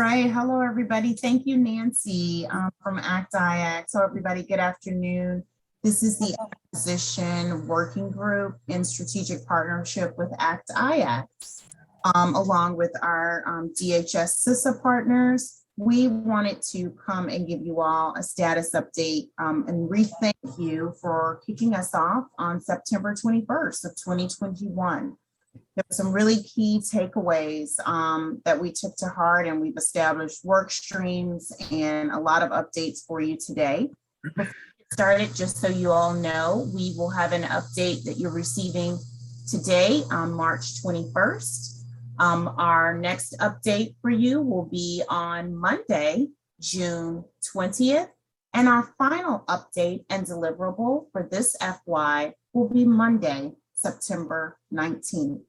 right. Hello, everybody. Thank you, Nancy, from ACT-IAC. So everybody, good afternoon. This is the Acquisition Working Group in strategic partnership with ACT-IAC, along with our DHS CISA partners. We wanted to come and give you all a status update and re-thank you for kicking us off on September 21st of 2021. There were some really key takeaways that we took to heart, and we've established work streams and a lot of updates for you today. Before we get started, just so you all know, we will have an update that you're receiving today on March 21st. Our next update for you will be on Monday, June 20th. And our final update and deliverable for this FY will be Monday, September 19th.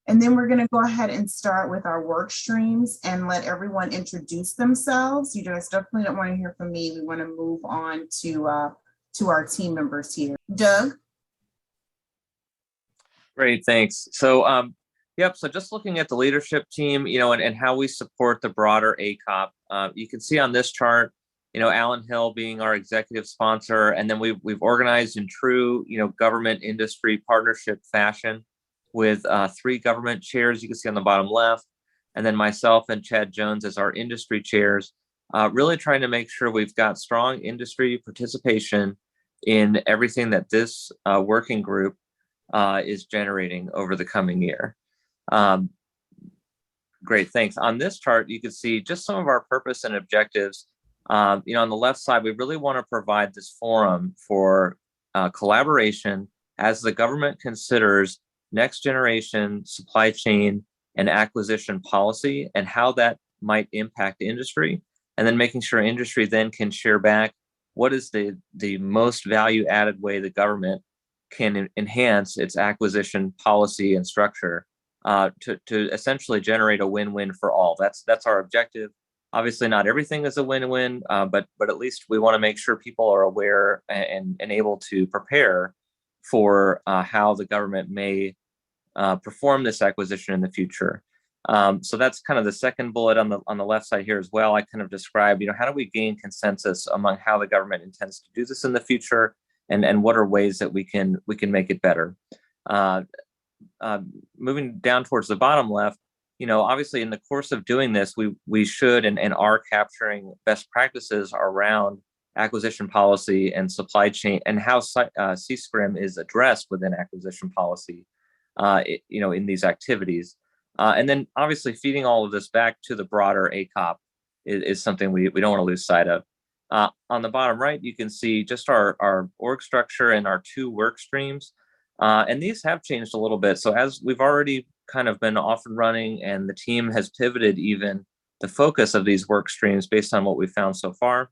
And then we're going to go ahead and start with our work streams and let everyone introduce themselves. You guys definitely don't want to hear from me. We want to move on to our team members here. Doug? Great, thanks. So, so just looking at the leadership team, and how we support the broader ACOP, you can see on this chart, Alan Hill being our executive sponsor, and then we've organized in true, government industry partnership fashion with 3 government chairs you can see on the bottom left, and then myself and Chad Jones as our industry chairs, really trying to make sure we've got strong industry participation in everything that this working group is generating over the coming year. Great, thanks. On this chart, you can see just some of our purpose and objectives. On the left side, we really want to provide this forum for collaboration as the government considers next generation supply chain and acquisition policy and how that might impact industry, and then making sure industry then can share back what is the most value added way the government can enhance its acquisition policy and structure to essentially generate a win-win for all. That's our objective. Obviously, not everything is a win-win, but at least we want to make sure people are aware and able to prepare for how the government may perform this acquisition in the future. So that's kind of the second bullet on the left side here as well. I kind of describe, how do we gain consensus among how the government intends to do this in the future, and what are ways that we can make it better. Moving down towards the bottom left, obviously in the course of doing this, we should and are capturing best practices around acquisition policy and supply chain, and how C-SCRM is addressed within acquisition policy, in these activities. And then obviously feeding all of this back to the broader ACOP is something we don't want to lose sight of. On the bottom right, you can see just our org structure and our 2 work streams. And these have changed a little bit. So as we've already kind of been off and running, and the team has pivoted even the focus of these work streams based on what we've found so far.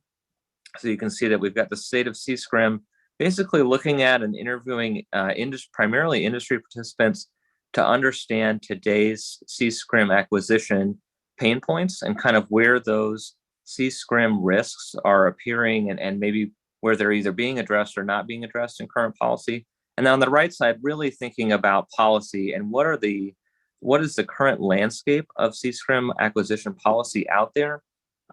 So you can see that we've got the state of C-SCRM, basically looking at and interviewing primarily industry participants to understand today's C-SCRM acquisition pain points and kind of where those C-SCRM risks are appearing, and maybe where they're either being addressed or not being addressed in current policy. And then on the right side, really thinking about policy and what is the current landscape of C-SCRM acquisition policy out there,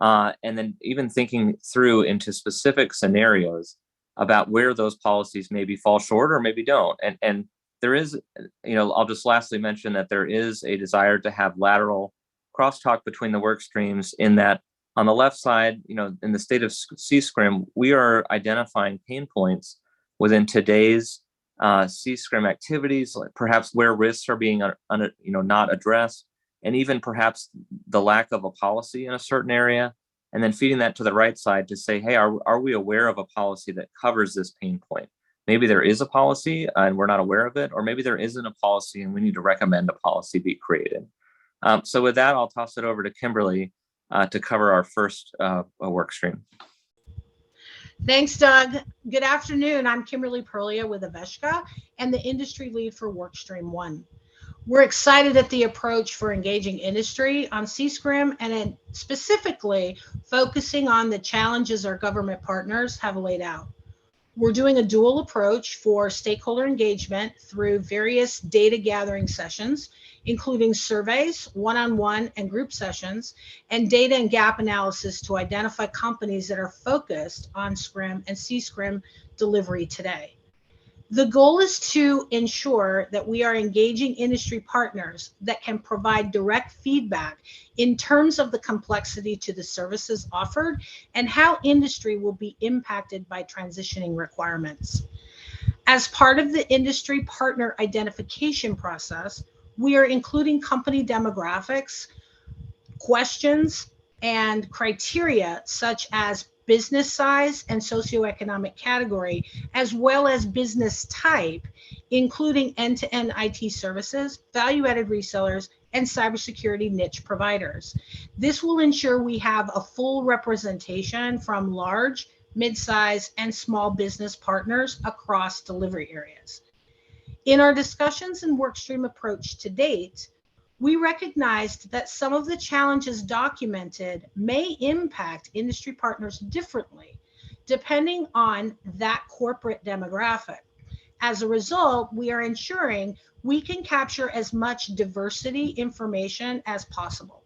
and then even thinking through into specific scenarios about where those policies maybe fall short or maybe don't. And there is, I'll just lastly mention that there is a desire to have lateral crosstalk between the work streams, in that on the left side, in the state of C-SCRM, we are identifying pain points within today's C-SCRM activities, like perhaps where risks are being not addressed, and even perhaps the lack of a policy in a certain area, and then feeding that to the right side to say, hey, are we aware of a policy that covers this pain point? Maybe there is a policy and we're not aware of it, or maybe there isn't a policy and we need to recommend a policy be created. So with that, I'll toss it over to Kimberly to cover our first work stream. Thanks, Doug. Good afternoon. I'm Kimberly Perlia with Aveshka and the industry lead for Workstream 1. We're excited at the approach for engaging industry on C-SCRM, and specifically focusing on the challenges our government partners have laid out. We're doing a dual approach for stakeholder engagement through various data gathering sessions, including surveys, one-on-one and group sessions, and data and gap analysis to identify companies that are focused on SCRM and C-SCRM delivery today. The goal is to ensure that we are engaging industry partners that can provide direct feedback in terms of the complexity to the services offered and how industry will be impacted by transitioning requirements. As part of the industry partner identification process, we are including company demographics, questions, and criteria such as business size and socioeconomic category, as well as business type, including end-to-end IT services, value-added resellers, and cybersecurity niche providers. This will ensure we have a full representation from large, mid-size, and small business partners across delivery areas. In our discussions and workstream approach to date, we recognized that some of the challenges documented may impact industry partners differently, depending on that corporate demographic. As a result, we are ensuring we can capture as much diversity information as possible.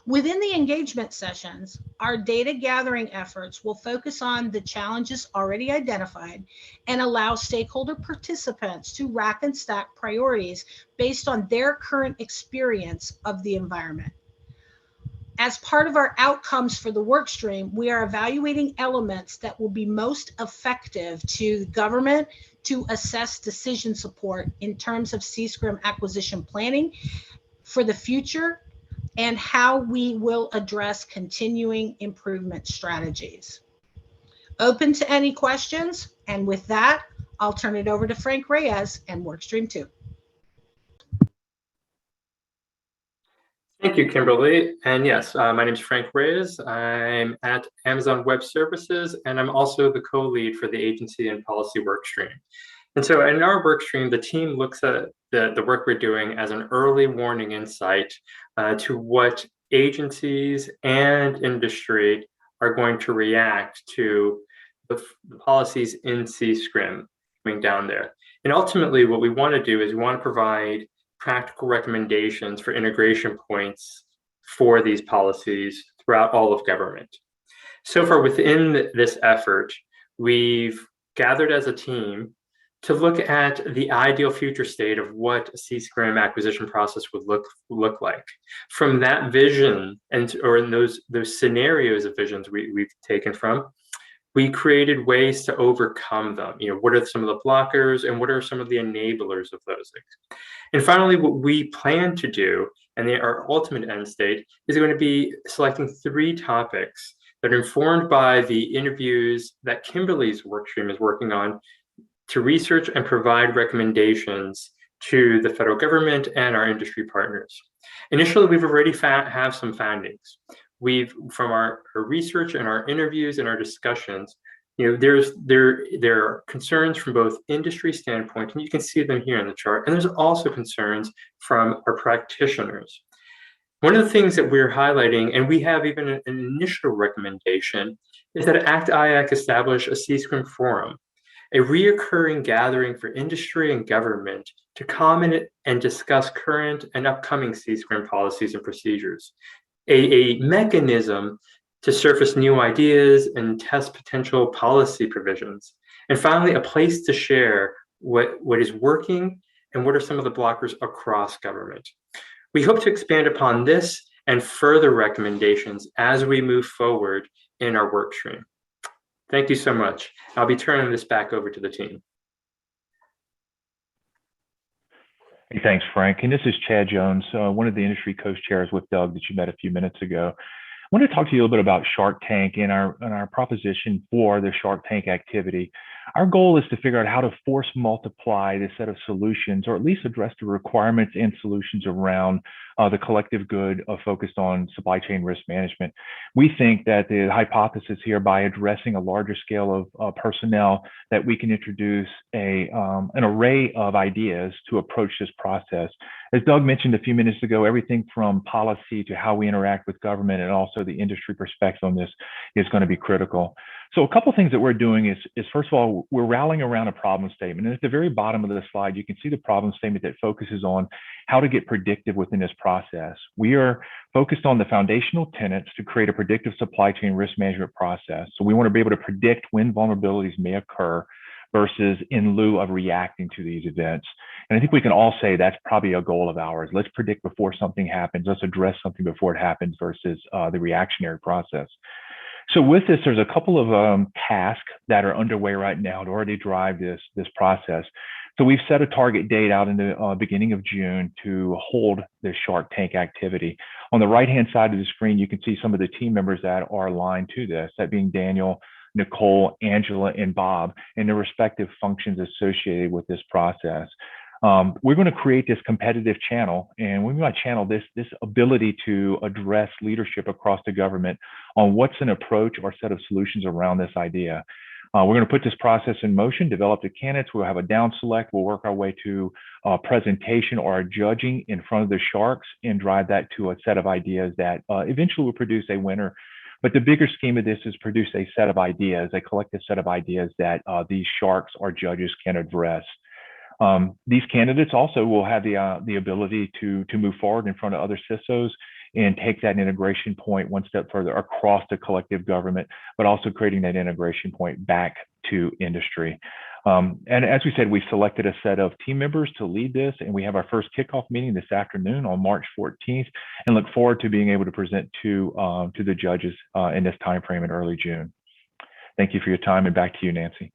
Within the engagement sessions, our data gathering efforts will focus on the challenges already identified and allow stakeholder participants to rack and stack priorities based on their current experience of the environment. As part of our outcomes for the work stream, we are evaluating elements that will be most effective to government to assess decision support in terms of C-SCRM acquisition planning for the future and how we will address continuing improvement strategies. Open to any questions, and with that, I'll turn it over to Frank Reyes and Workstream 2. Thank you, Kimberly. And yes, my name is Frank Reyes. I'm at Amazon Web Services, and I'm also the co-lead for the agency and policy workstream. And so in our workstream, the team looks at the work we're doing as an early warning insight to what agencies and industry are going to react to the policies in C-SCRM coming down there. And ultimately, what we want to do is we want to provide practical recommendations for integration points for these policies throughout all of government. So far within this effort, we've gathered as a team to look at the ideal future state of what a C-SCRM acquisition process would look like. From that vision, or in those scenarios of visions we've taken from, we created ways to overcome them. What are some of the blockers and what are some of the enablers of those things? And finally, what we plan to do, and our ultimate end state, is going to be selecting 3 topics that are informed by the interviews that Kimberly's workstream is working on to research and provide recommendations to the federal government and our industry partners. Initially, we've already have some findings. From our research and our interviews and our discussions, there are concerns from both industry standpoint, and you can see them here in the chart, and there's also concerns from our practitioners. One of the things that we're highlighting, and we have even an initial recommendation, is that ACT-IAC establish a C-SCRM forum, a reoccurring gathering for industry and government to comment and discuss current and upcoming C-SCRM policies and procedures, a mechanism to surface new ideas and test potential policy provisions, and finally, a place to share what is working and what are some of the blockers across government. We hope to expand upon this and further recommendations as we move forward in our work stream. Thank you so much. I'll be turning this back over to the team. Hey, thanks, Frank. And this is Chad Jones, one of the industry co-chairs with Doug that you met a few minutes ago. I want to talk to you a little bit about Shark Tank and our proposition for the Shark Tank activity. Our goal is to figure out how to force multiply this set of solutions, or at least address the requirements and solutions around the collective good focused on supply chain risk management. We think that the hypothesis here, by addressing a larger scale of personnel, that we can introduce an array of ideas to approach this process As Doug mentioned a few minutes ago, everything from policy to how we interact with government and also the industry perspective on this is going to be critical. So a couple of things that we're doing is first of all, we're rallying around a problem statement. And at the very bottom of the slide, you can see the problem statement that focuses on how to get predictive within this process. We are focused on the foundational tenets to create a predictive supply chain risk management process. So we want to be able to predict when vulnerabilities may occur versus in lieu of reacting to these events. And I think we can all say that's probably a goal of ours. Let's predict before something happens. Let's address something before it happens versus the reactionary process. So with this, there's a couple of tasks that are underway right now to already drive this process. So we've set a target date out in the beginning of June to hold this Shark Tank activity. On the right-hand side of the screen, you can see some of the team members that are aligned to this, that being Daniel, Nicole, Angela, and Bob, and their respective functions associated with this process. We're going to create this competitive channel, and we're going to channel this ability to address leadership across the government on what's an approach or set of solutions around this idea. We're going to put this process in motion, develop the candidates. We'll have a down select. We'll work our way to a presentation or a judging in front of the sharks and drive that to a set of ideas that eventually will produce a winner. But the bigger scheme of this is produce a set of ideas, a collective set of ideas that these sharks or judges can address. These candidates also will have the ability to move forward in front of other CISOs and take that integration point one step further across the collective government, but also creating that integration point back to industry. And as we said, we selected a set of team members to lead this, and we have our first kickoff meeting this afternoon on March 14th, and look forward to being able to present to the judges in this timeframe in early June. Thank you for your time, and back to you, Nancy.